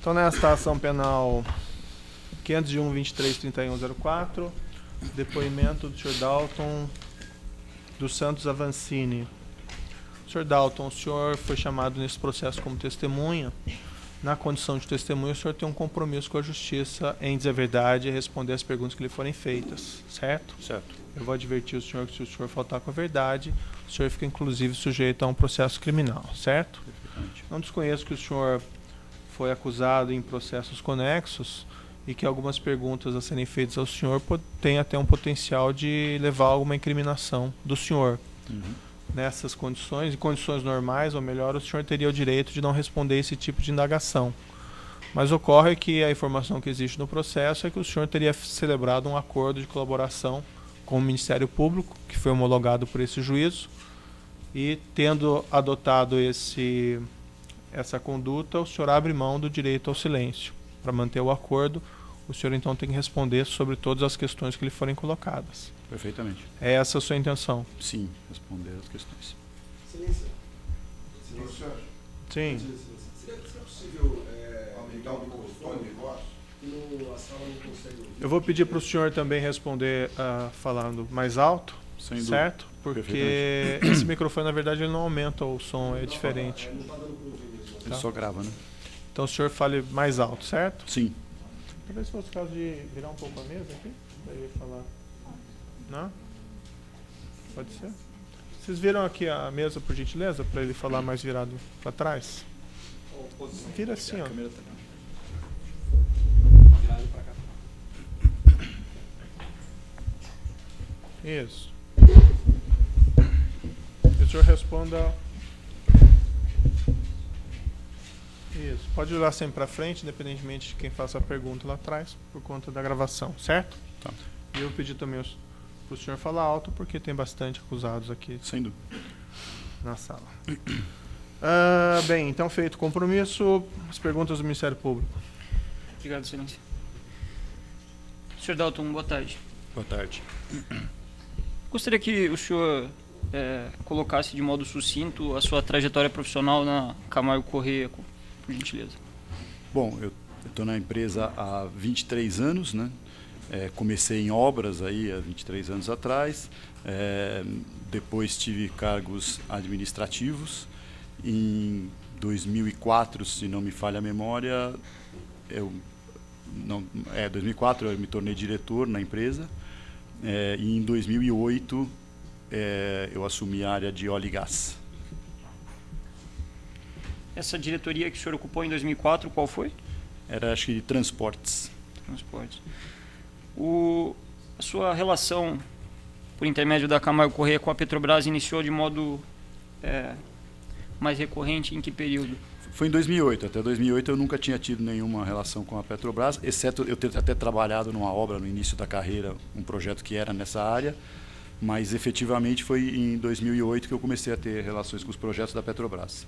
Então, nesta ação penal 501.23.3104, depoimento do Sr. Dalton dos Santos Avancini. Sr. Dalton, o senhor foi chamado nesse processo como testemunha. Na condição de testemunha, o senhor tem um compromisso com a justiça em dizer a verdade e responder as perguntas que lhe forem feitas, certo? Certo. Eu vou advertir o senhor que se o senhor faltar com a verdade, o senhor fica inclusive sujeito a um processo criminal, certo? Perfeitamente. Não desconheço que o senhor foi acusado em processos conexos e que algumas perguntas a serem feitas ao senhor têm até um potencial de levar a alguma incriminação do senhor. Nessas condições, em condições normais, ou melhor, o senhor teria o direito de não responder esse tipo de indagação. Mas ocorre que a informação que existe no processo é que o senhor teria celebrado um acordo de colaboração com o Ministério Público, que foi homologado por esse juízo, e tendo adotado essa conduta, o senhor abre mão do direito ao silêncio. Para manter o acordo, o senhor então tem que responder sobre todas as questões que lhe forem colocadas. Perfeitamente. É essa a sua intenção? Sim, responder as questões. Silêncio. Silêncio. Sim. Seria possível aumentar o microfone e a sala não consegue ouvir? Eu vou pedir para o senhor também responder falando mais alto, Sem dúvida. certo? Porque esse microfone, na verdade, ele não aumenta o som, é diferente. Não está dando para ouvir mesmo. Ele só grava, né? Então o senhor fale mais alto, certo? Sim. Talvez fosse o caso de virar um pouco a mesa aqui, para ele falar. Não? Pode ser? Vocês viram aqui a mesa, por gentileza, para ele falar mais virado para trás? Vira assim, ó. Isso. E o senhor responda. Isso. Pode olhar sempre para frente, independentemente de quem faça a pergunta lá atrás, por conta da gravação, certo? Tá. E eu pedi também para o senhor falar alto, porque tem bastante acusados aqui Sem dúvida. na sala. Bem, então feito o compromisso, as perguntas do Ministério Público. Obrigado, excelência. Sr. Dalton, boa tarde. Boa tarde. Gostaria que o senhor colocasse de modo sucinto a sua trajetória profissional na Camargo Corrêa, por gentileza. Bom, eu estou na empresa há 23 anos, né? Comecei em obras aí há 23 anos atrás, depois tive cargos administrativos. Em 2004, se não me falha a memória, 2004 eu me tornei diretor na empresa, e em 2008 eu assumi a área de óleo e gás. Essa diretoria que o senhor ocupou em 2004, qual foi? Era, acho que, de transportes. Transportes. A sua relação, por intermédio da Camargo Corrêa com a Petrobras, iniciou de modo mais recorrente em que período? Foi em 2008. Até 2008 eu nunca tinha tido nenhuma relação com a Petrobras, exceto eu ter até trabalhado numa obra no início da carreira, um projeto que era nessa área, mas efetivamente foi em 2008 que eu comecei a ter relações com os projetos da Petrobras.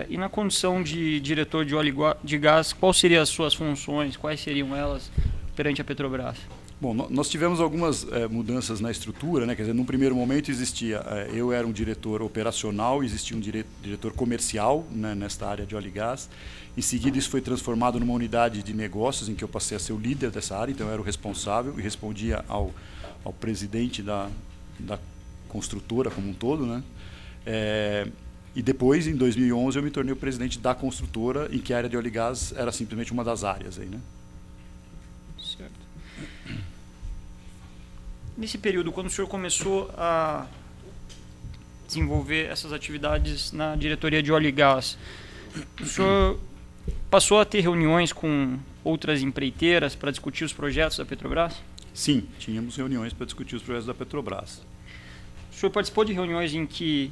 E na condição de diretor de óleo e de gás, quais seriam as suas funções, quais seriam elas perante a Petrobras? Bom, nós tivemos algumas mudanças na estrutura, né? Quer dizer, num primeiro momento existia, eu era um diretor operacional, existia um diretor comercial, né, nesta área de óleo e gás. Em seguida isso foi transformado numa unidade de negócios em que eu passei a ser o líder dessa área, então eu era o responsável e respondia ao presidente da construtora como um todo, né? E depois, em 2011, eu me tornei o presidente da construtora, em que a área de óleo e gás era simplesmente uma das áreas aí, né? Certo. Nesse período, quando o senhor começou a desenvolver essas atividades na diretoria de óleo e gás, o senhor passou a ter reuniões com outras empreiteiras para discutir os projetos da Petrobras? Sim, tínhamos reuniões para discutir os projetos da Petrobras. O senhor participou de reuniões em que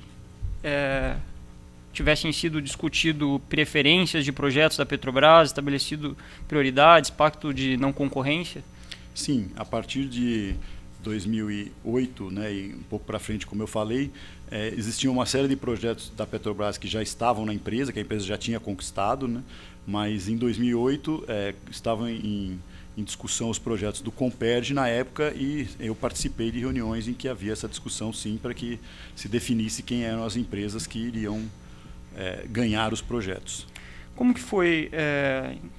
tivessem sido discutido preferências de projetos da Petrobras, estabelecido prioridades, pacto de não concorrência? Sim, a partir de 2008, né, e um pouco para frente, como eu falei, existia uma série de projetos da Petrobras que já estavam na empresa, que a empresa já tinha conquistado, né, mas em 2008 estavam em discussão os projetos do Comperj na época, e eu participei de reuniões em que havia essa discussão, sim, para que se definisse quem eram as empresas que iriam ganhar os projetos. Como que foi,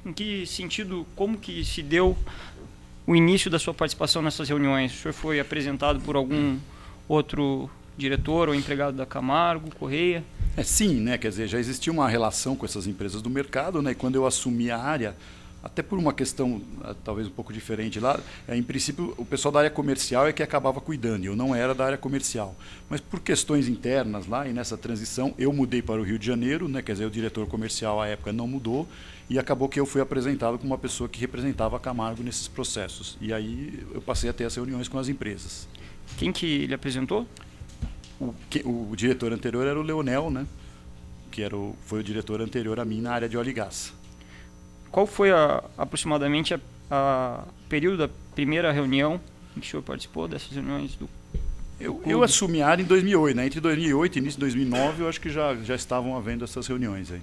em que sentido, como que se deu o início da sua participação nessas reuniões? O senhor foi apresentado por algum outro diretor ou empregado da Camargo, Correia? Sim, né? Quer dizer, já existia uma relação com essas empresas do mercado, né? E quando eu assumi a área, até por uma questão talvez um pouco diferente lá, em princípio o pessoal da área comercial é que acabava cuidando, e eu não era da área comercial. Mas por questões internas lá, e nessa transição, eu mudei para o Rio de Janeiro, né? Quer dizer, o diretor comercial à época não mudou, e acabou que eu fui apresentado como uma pessoa que representava a Camargo nesses processos. E aí eu passei a ter as reuniões com as empresas. Quem que lhe apresentou? O diretor anterior era o Leonel, né? Que foi o diretor anterior a mim na área de óleo e gás. Qual foi aproximadamente a período da primeira reunião em que o senhor participou dessas reuniões do Eu assumi a área em 2008, né? Entre 2008 e início de 2009, eu acho que já estavam havendo essas reuniões aí.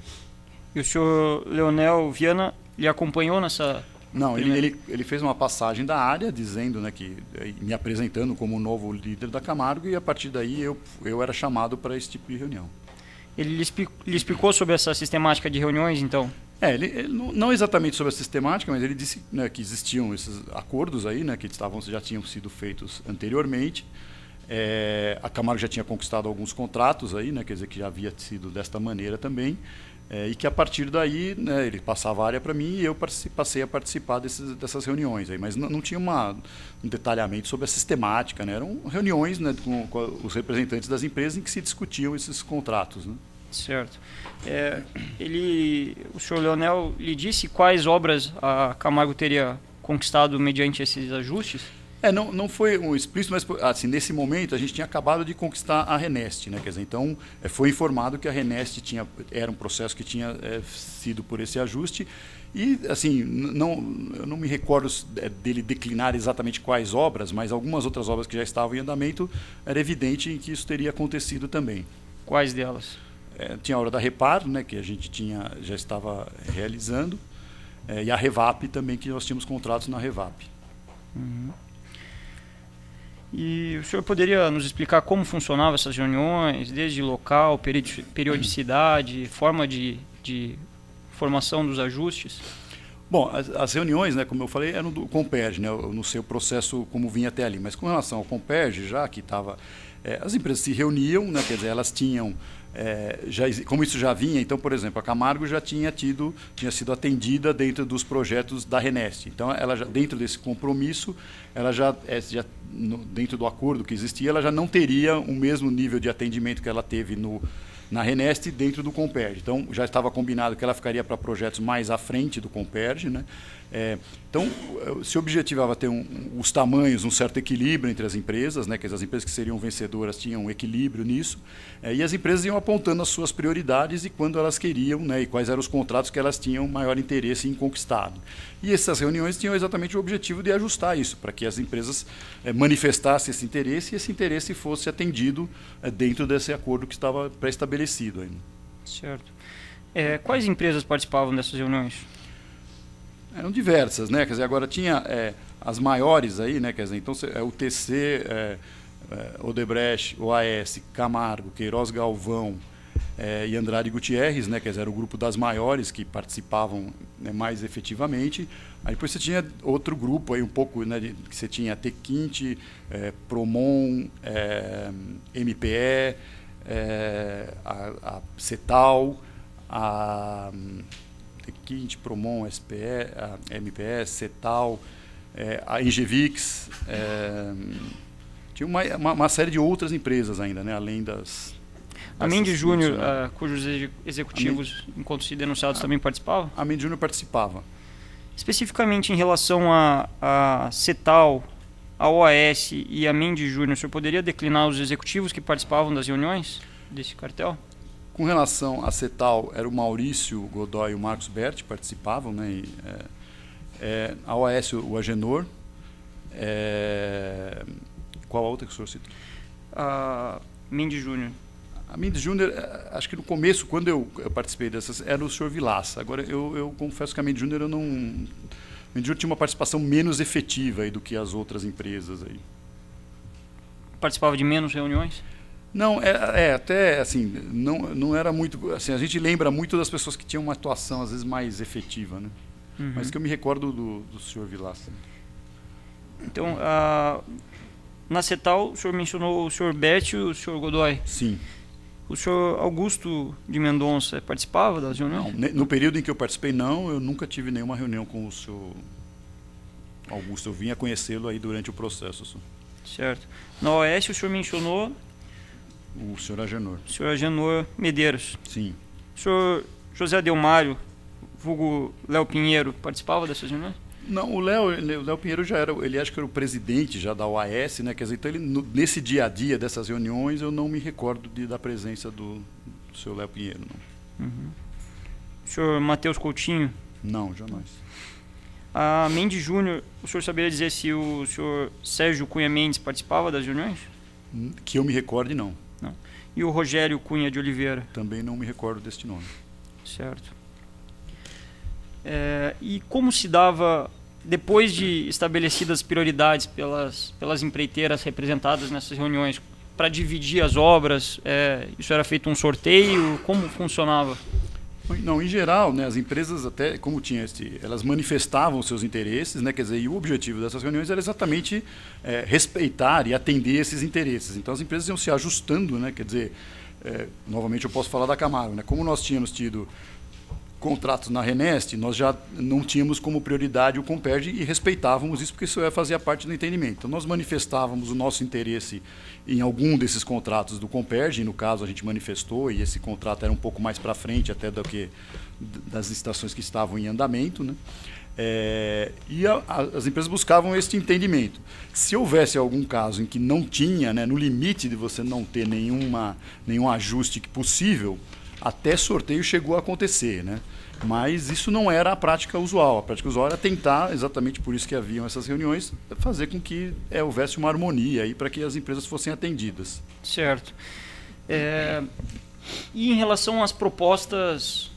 E o senhor Leonel Viana lhe acompanhou nessa... Não, ele fez uma passagem da área, dizendo, né, que me apresentando como novo líder da Camargo, e a partir daí eu era chamado para esse tipo de reunião. Ele lhe explicou sobre essa sistemática de reuniões, então? Ele não exatamente sobre a sistemática, mas ele disse, né, que existiam esses acordos aí, né, que já tinham sido feitos anteriormente. A Camargo já tinha conquistado alguns contratos aí, né, quer dizer que já havia sido desta maneira também. E que a partir daí, né, ele passava a área para mim e eu passei a participar dessas reuniões aí, mas não tinha um detalhamento sobre a sistemática, né? Eram reuniões, né, com os representantes das empresas em que se discutiam esses contratos, né? Certo. O senhor Leonel lhe disse quais obras a Camargo teria conquistado mediante esses ajustes? Não foi um explícito, mas assim, nesse momento a gente tinha acabado de conquistar a Renest, né? Quer dizer, então foi informado que a Renest era um processo que tinha sido por esse ajuste e assim eu não me recordo dele declinar exatamente quais obras, mas algumas outras obras que já estavam em andamento era evidente que isso teria acontecido também. Quais delas? Tinha a obra da Repar, né? Que a gente já estava realizando, e a Revap também, que nós tínhamos contratos na Revap. Uhum. E o senhor poderia nos explicar como funcionavam essas reuniões, desde local, periodicidade, forma de formação dos ajustes? Bom, as reuniões, né, como eu falei, eram do Comperj, né, no seu processo como vinha até ali. Mas com relação ao Comperj, já que estava... as empresas se reuniam, né, quer dizer, elas tinham... como isso já vinha, então, por exemplo, a Camargo já tinha sido atendida dentro dos projetos da Renest. Então, ela já, dentro desse compromisso, ela dentro do acordo que existia, ela já não teria o mesmo nível de atendimento que ela teve na Renest dentro do Comperj. Então, já estava combinado que ela ficaria para projetos mais à frente do Comperj, né? Então, se objetivava ter os tamanhos, um certo equilíbrio entre as empresas, né? Que as empresas que seriam vencedoras tinham um equilíbrio nisso, e as empresas iam apontando as suas prioridades e quando elas queriam, né? E quais eram os contratos que elas tinham maior interesse em conquistar. E essas reuniões tinham exatamente o objetivo de ajustar isso, para que as empresas manifestassem esse interesse e esse interesse fosse atendido dentro desse acordo que estava pré-estabelecido ainda. Certo. Quais empresas participavam dessas reuniões? Eram diversas, né? Quer dizer, agora tinha as maiores aí, né? Quer dizer, então o TC, Odebrecht, OAS, Camargo, Queiroz Galvão e Andrade Gutierrez, né? Quer dizer, era o grupo das maiores que participavam, né, mais efetivamente. Aí depois você tinha outro grupo aí um pouco, né? Que você tinha Tequinte, Promon, MPE, a Cetal, a Tequinte, Promon, SPE, a MPS, Cetal, a Engevix, tinha uma série de outras empresas ainda, né, além das... A Mendes Júnior, cujos executivos, enquanto se denunciados, também participavam? A Mendes Júnior participava. Especificamente em relação a Cetal, a OAS e a Mendes Júnior, o senhor poderia declinar os executivos que participavam das reuniões desse cartel? Com relação a Cetal, era o Maurício Godoy e o Marcos Berti participavam, né? A OAS, o Agenor. Qual a outra que o senhor citou? A Mendes Júnior. A Mendes Júnior, acho que no começo, quando eu participei dessas, era o senhor Vilaça. Agora, eu confesso que a Mendes Júnior, a Mendes Júnior tinha uma participação menos efetiva aí do que as outras empresas aí. Participava de menos reuniões? Não, até assim, não era muito. Assim, a gente lembra muito das pessoas que tinham uma atuação, às vezes, mais efetiva, né? Mas que eu me recordo do senhor Vilaça. Então, na CETAL, o senhor mencionou o senhor Bete e o senhor Godoy. Sim. O senhor Augusto de Mendonça participava das reuniões? Não, no período em que eu participei, não, eu nunca tive nenhuma reunião com o senhor Augusto. Eu vinha conhecê-lo aí durante o processo. Senhor. Certo. Na OS, o senhor mencionou o senhor Agenor. O senhor Agenor Medeiros. Sim. O senhor José Delmário, vulgo Léo Pinheiro, participava dessas reuniões? Não, o Léo Pinheiro já era, ele acho que era o presidente já da OAS, né? Quer dizer, então ele, nesse dia a dia dessas reuniões, eu não me recordo da presença do senhor Léo Pinheiro, não. O senhor Matheus Coutinho? Não, jamais. A Mendes Júnior, o senhor saberia dizer se o senhor Sérgio Cunha Mendes participava das reuniões? Que eu me recorde, não. Não. E o Rogério Cunha de Oliveira? Também não me recordo deste nome. Certo. E como se dava, depois de estabelecidas prioridades pelas empreiteiras representadas nessas reuniões, para dividir as obras, isso era feito um sorteio? Como funcionava? Não, em geral, né, as empresas até, como tinha elas manifestavam seus interesses, né, quer dizer, e o objetivo dessas reuniões era exatamente respeitar e atender esses interesses. Então as empresas iam se ajustando, né, quer dizer, novamente eu posso falar da Camargo, né, como nós tínhamos tido contratos na Renest, nós já não tínhamos como prioridade o Comperj e respeitávamos isso porque isso fazia parte do entendimento. Então nós manifestávamos o nosso interesse em algum desses contratos do Comperj, no caso a gente manifestou, e esse contrato era um pouco mais para frente até do que das licitações que estavam em andamento, né? E as empresas buscavam esse entendimento. Se houvesse algum caso em que não tinha, né, no limite de você não ter nenhum ajuste possível, até sorteio chegou a acontecer, né? Mas isso não era a prática usual. A prática usual era tentar, exatamente por isso que haviam essas reuniões, fazer com que houvesse uma harmonia aí para que as empresas fossem atendidas. Certo. E em relação às propostas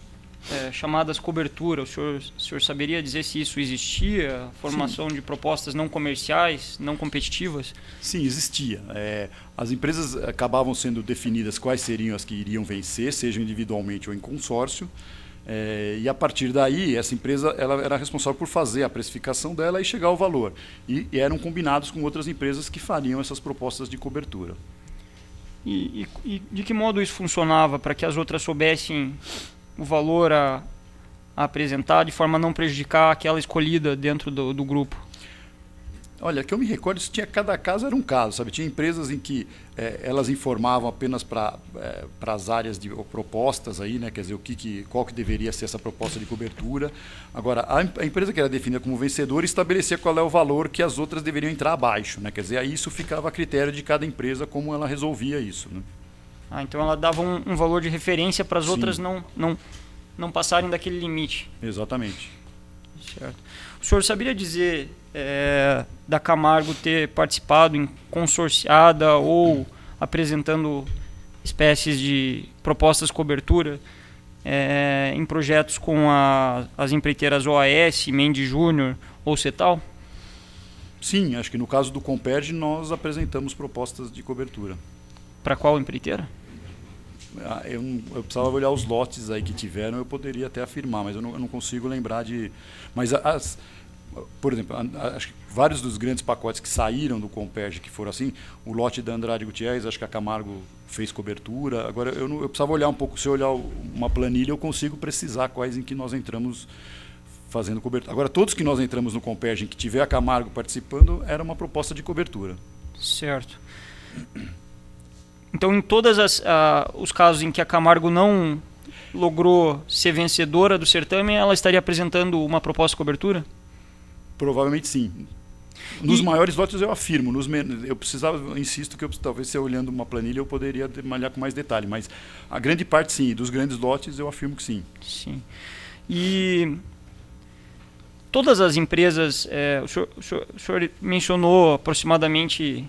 chamadas cobertura, o senhor saberia dizer se isso existia? A formação de propostas não comerciais, não competitivas? Sim, existia. As empresas acabavam sendo definidas quais seriam as que iriam vencer, seja individualmente ou em consórcio. E a partir daí, essa empresa ela era responsável por fazer a precificação dela e chegar ao valor. E eram combinados com outras empresas que fariam essas propostas de cobertura. E de que modo isso funcionava para que as outras soubessem o valor a apresentar de forma a não prejudicar aquela escolhida dentro do grupo? Olha, que eu me recordo, cada caso era um caso, sabe? Tinha empresas em que elas informavam apenas para as áreas de propostas aí, né? Quer dizer, qual que deveria ser essa proposta de cobertura. Agora, a empresa que era definida como vencedora estabelecia qual é o valor que as outras deveriam entrar abaixo, né? Quer dizer, aí isso ficava a critério de cada empresa como ela resolvia isso, né? Então ela dava um valor de referência para as outras não passarem daquele limite. Exatamente. Certo. O senhor saberia dizer da Camargo ter participado em consorciada ou apresentando espécies de propostas de cobertura em projetos com as empreiteiras OAS, Mendes Júnior ou CETAL? Sim, acho que no caso do Comperj nós apresentamos propostas de cobertura. Para qual empreiteira? Eu precisava olhar os lotes aí que tiveram, eu poderia até afirmar, mas eu não consigo lembrar de... Mas, por exemplo, acho que vários dos grandes pacotes que saíram do Comperj, que foram assim, o lote da Andrade Gutierrez, acho que a Camargo fez cobertura. Agora, eu precisava olhar um pouco, se eu olhar uma planilha, eu consigo precisar quais em que nós entramos fazendo cobertura. Agora, todos que nós entramos no Comperj, em que tiver a Camargo participando, era uma proposta de cobertura. Certo. Então, em todos os casos em que a Camargo não logrou ser vencedora do certame, ela estaria apresentando uma proposta de cobertura? Provavelmente sim. Nos maiores lotes eu afirmo. Eu precisava, insisto, que talvez se eu olhando uma planilha eu poderia malhar com mais detalhe, mas a grande parte sim, dos grandes lotes eu afirmo que sim. Sim. E todas as empresas, o senhor mencionou aproximadamente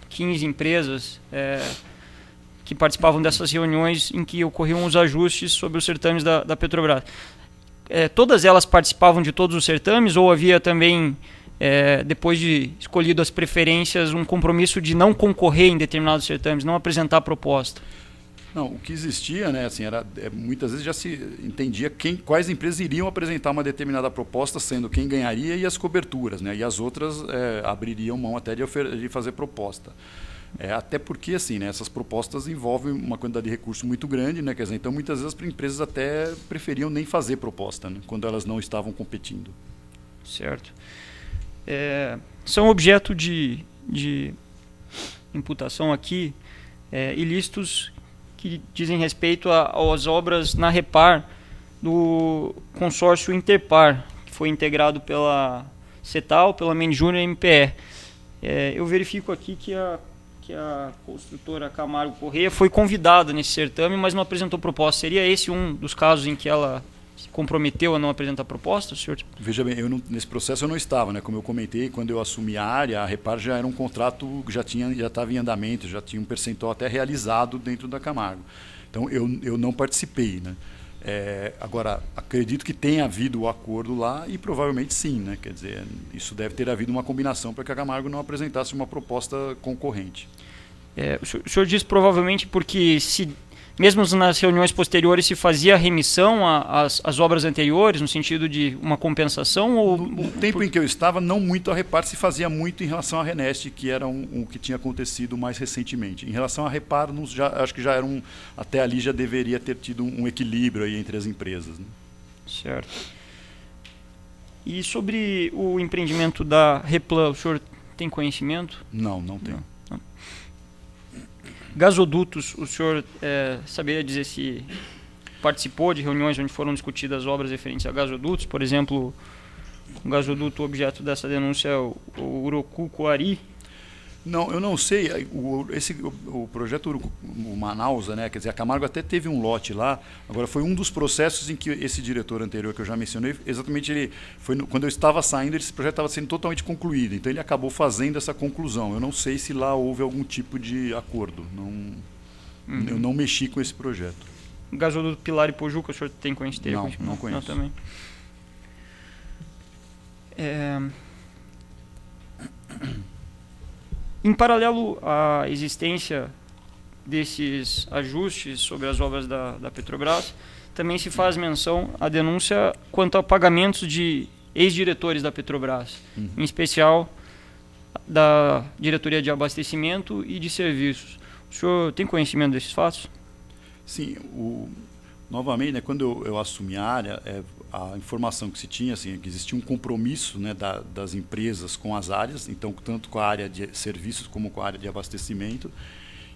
15 empresas que participavam dessas reuniões em que ocorriam os ajustes sobre os certames da Petrobras. Todas elas participavam de todos os certames ou havia também depois de escolhido as preferências, um compromisso de não concorrer em determinados certames, não apresentar proposta? Não, o que existia, né, assim, muitas vezes já se entendia quais empresas iriam apresentar uma determinada proposta, sendo quem ganharia e as coberturas, né, e as outras abririam mão até de fazer proposta. Até porque assim, né, essas propostas envolvem uma quantidade de recursos muito grande, né, quer dizer, então muitas vezes as empresas até preferiam nem fazer proposta, né, quando elas não estavam competindo. Certo. São objeto de imputação aqui ilícitos que dizem respeito às obras na Repar do consórcio Interpar, que foi integrado pela CETAL, pela Menjur e MPE. Eu verifico aqui que a construtora Camargo Corrêa foi convidada nesse certame, mas não apresentou proposta. Seria esse um dos casos em que ela se comprometeu a não apresentar proposta, senhor? Veja bem, nesse processo eu não estava, né? Como eu comentei, quando eu assumi a área, a Repar já era um contrato que já estava em andamento, já tinha um percentual até realizado dentro da Camargo. Então eu não participei, né? Agora, acredito que tenha havido o acordo lá e provavelmente sim, né? Quer dizer, isso deve ter havido uma combinação para que a Camargo não apresentasse uma proposta concorrente. O senhor diz provavelmente porque mesmo nas reuniões posteriores se fazia remissão às obras anteriores, no sentido de uma compensação? Ou no tempo em que eu estava, não muito a Repar, se fazia muito em relação à Renest, que era um que tinha acontecido mais recentemente. Em relação à Repar, acho que já era até ali já deveria ter tido um equilíbrio aí entre as empresas, né? Certo. E sobre o empreendimento da Replan, o senhor tem conhecimento? Não tenho. Não. Gasodutos, o senhor saberia dizer se participou de reuniões onde foram discutidas obras referentes a gasodutos? Por exemplo, o gasoduto objeto dessa denúncia é o Urucu-Coari. Não, eu não sei. O projeto o Manaus, né, quer dizer, a Camargo até teve um lote lá. Agora, foi um dos processos em que esse diretor anterior que eu já mencionei, exatamente quando eu estava saindo, esse projeto estava sendo totalmente concluído. Então, ele acabou fazendo essa conclusão. Eu não sei se lá houve algum tipo de acordo. Eu não mexi com esse projeto. O gasoduto Pilar e Pojuca, o senhor tem conhecimento? Não conheço. Não, também. Em paralelo à existência desses ajustes sobre as obras da Petrobras, também se faz menção à denúncia quanto a pagamentos de ex-diretores da Petrobras, em especial da diretoria de abastecimento e de serviços. O senhor tem conhecimento desses fatos? Sim, novamente, né, quando eu assumi a área, a informação que se tinha, assim, é que existia um compromisso, né, das empresas com as áreas, então tanto com a área de serviços como com a área de abastecimento,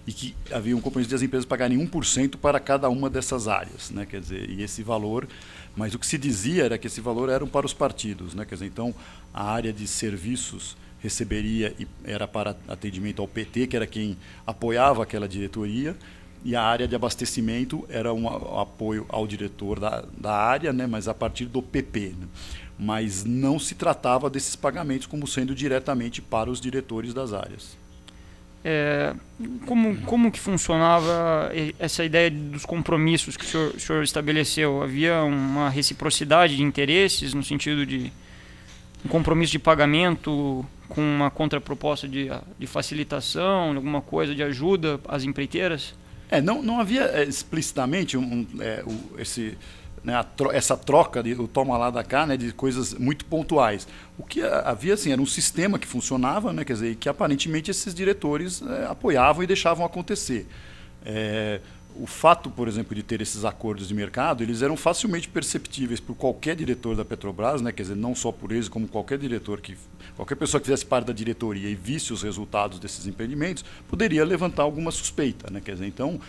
e que havia um compromisso das empresas pagarem 1% para cada uma dessas áreas, né, quer dizer, e esse valor, mas o que se dizia era que esse valor era para os partidos, né, quer dizer, então a área de serviços receberia e era para atendimento ao PT, que era quem apoiava aquela diretoria, e a área de abastecimento era um apoio ao diretor da área, né, mas a partir do PP. Né? Mas não se tratava desses pagamentos como sendo diretamente para os diretores das áreas. Como que funcionava essa ideia dos compromissos que o senhor estabeleceu? Havia uma reciprocidade de interesses no sentido de um compromisso de pagamento com uma contraproposta de facilitação, alguma coisa de ajuda às empreiteiras? Não havia explicitamente essa troca, o toma lá da cá, né, de coisas muito pontuais. O que havia assim, era um sistema que funcionava, né, quer dizer, e que aparentemente esses diretores apoiavam e deixavam acontecer. O fato, por exemplo, de ter esses acordos de mercado, eles eram facilmente perceptíveis por qualquer diretor da Petrobras, né? Quer dizer, não só por eles, como qualquer pessoa que fizesse parte da diretoria e visse os resultados desses empreendimentos, poderia levantar alguma suspeita, né? Quer dizer, então,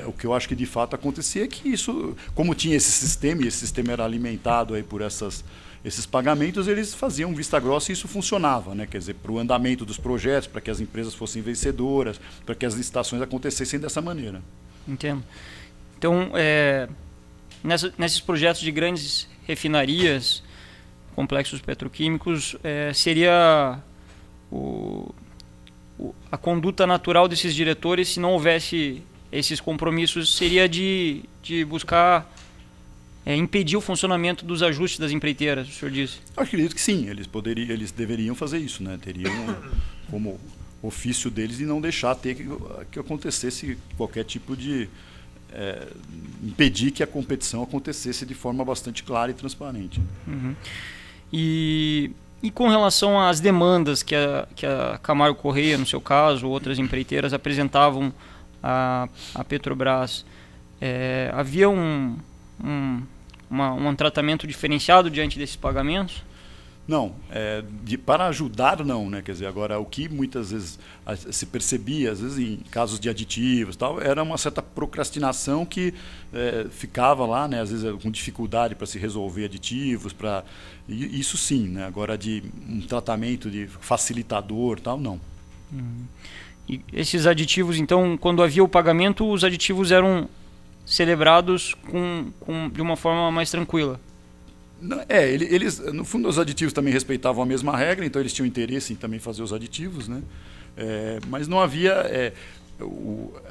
o que eu acho que de fato acontecia é que isso, como tinha esse sistema, e esse sistema era alimentado aí por esses pagamentos, eles faziam vista grossa e isso funcionava, né? Quer dizer, para o andamento dos projetos, para que as empresas fossem vencedoras, para que as licitações acontecessem dessa maneira. Entendo. Então, nesses projetos de grandes refinarias, complexos petroquímicos, seria a conduta natural desses diretores, se não houvesse esses compromissos, seria de buscar impedir o funcionamento dos ajustes das empreiteiras, o senhor disse? Eu acredito que sim, eles deveriam fazer isso, né? Teriam como ofício deles de não deixar que acontecesse qualquer tipo de impedir que a competição acontecesse de forma bastante clara e transparente. Uhum. E com relação às demandas que a Camargo Corrêa, no seu caso, ou outras empreiteiras apresentavam à Petrobras, havia um tratamento diferenciado diante desses pagamentos? Não, para ajudar não, né? Quer dizer, agora o que muitas vezes se percebia, às vezes em casos de aditivos, tal, era uma certa procrastinação que ficava lá, né? Às vezes com dificuldade para se resolver aditivos, isso sim, né? Agora de um tratamento de facilitador, tal, não. E esses aditivos, então, quando havia o pagamento, os aditivos eram celebrados de uma forma mais tranquila? Eles, no fundo, os aditivos também respeitavam a mesma regra, então eles tinham interesse em também fazer os aditivos, né? Mas não havia,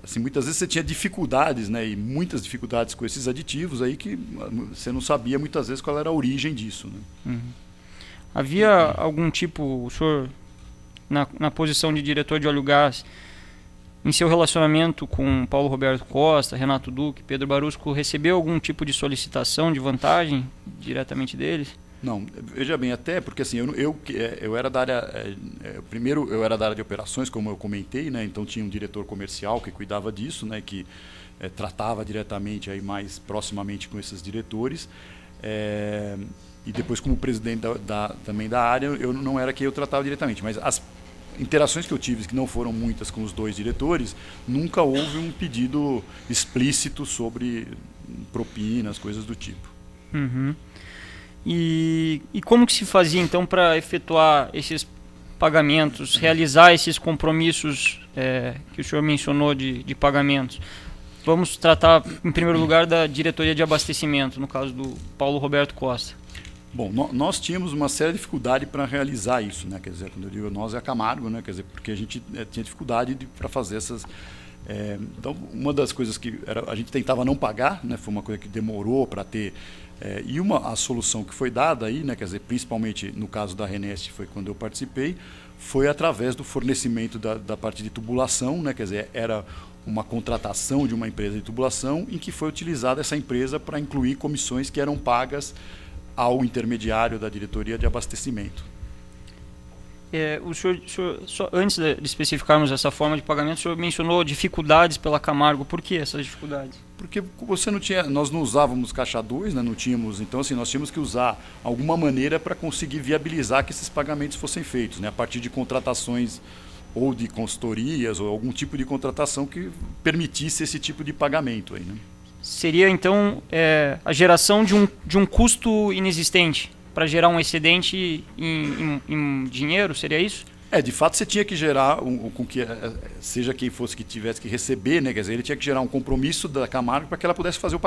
assim, muitas vezes você tinha dificuldades, né? E muitas dificuldades com esses aditivos aí que você não sabia muitas vezes qual era a origem disso, né? Uhum. Havia algum tipo, o senhor na posição de diretor de óleo e gás, em seu relacionamento com Paulo Roberto Costa, Renato Duque, Pedro Barusco, recebeu algum tipo de solicitação de vantagem diretamente deles? Não, veja bem, até porque assim, eu era da área, primeiro eu era da área de operações, como eu comentei, né? Então tinha um diretor comercial que cuidava disso, né? Que tratava diretamente aí mais proximamente com esses diretores. E depois, como presidente também da área, eu não era quem eu tratava diretamente, mas as interações que eu tive, que não foram muitas com os dois diretores, nunca houve um pedido explícito sobre propinas, coisas do tipo. Uhum. E como que se fazia então para efetuar esses pagamentos, realizar esses compromissos que o senhor mencionou de pagamentos? Vamos tratar em primeiro lugar da diretoria de abastecimento, no caso do Paulo Roberto Costa. Bom, nós tínhamos uma séria dificuldade para realizar isso, né? Quer dizer, quando eu digo nós é a Camargo, né? Quer dizer, porque a gente tinha dificuldade para fazer essas. Então, uma das coisas que a gente tentava não pagar, né? Foi uma coisa que demorou para ter. E a solução que foi dada aí, né? Quer dizer, principalmente no caso da Renest, foi quando eu participei, foi através do fornecimento da parte de tubulação, né? Quer dizer, era uma contratação de uma empresa de tubulação em que foi utilizada essa empresa para incluir comissões que eram pagas ao intermediário da diretoria de abastecimento. O senhor, só antes de especificarmos essa forma de pagamento, o senhor mencionou dificuldades pela Camargo. Por que essas dificuldades? Porque nós não usávamos caixa 2, né, não tínhamos, então assim, nós tínhamos que usar alguma maneira para conseguir viabilizar que esses pagamentos fossem feitos, né, a partir de contratações ou de consultorias ou algum tipo de contratação que permitisse esse tipo de pagamento aí, né? Seria, então, a geração de um custo inexistente para gerar um excedente em dinheiro? Seria isso? De fato, você tinha que gerar, com que seja quem fosse que tivesse que receber, né? Quer dizer, ele tinha que gerar um compromisso da Camargo para que ela pudesse fazer o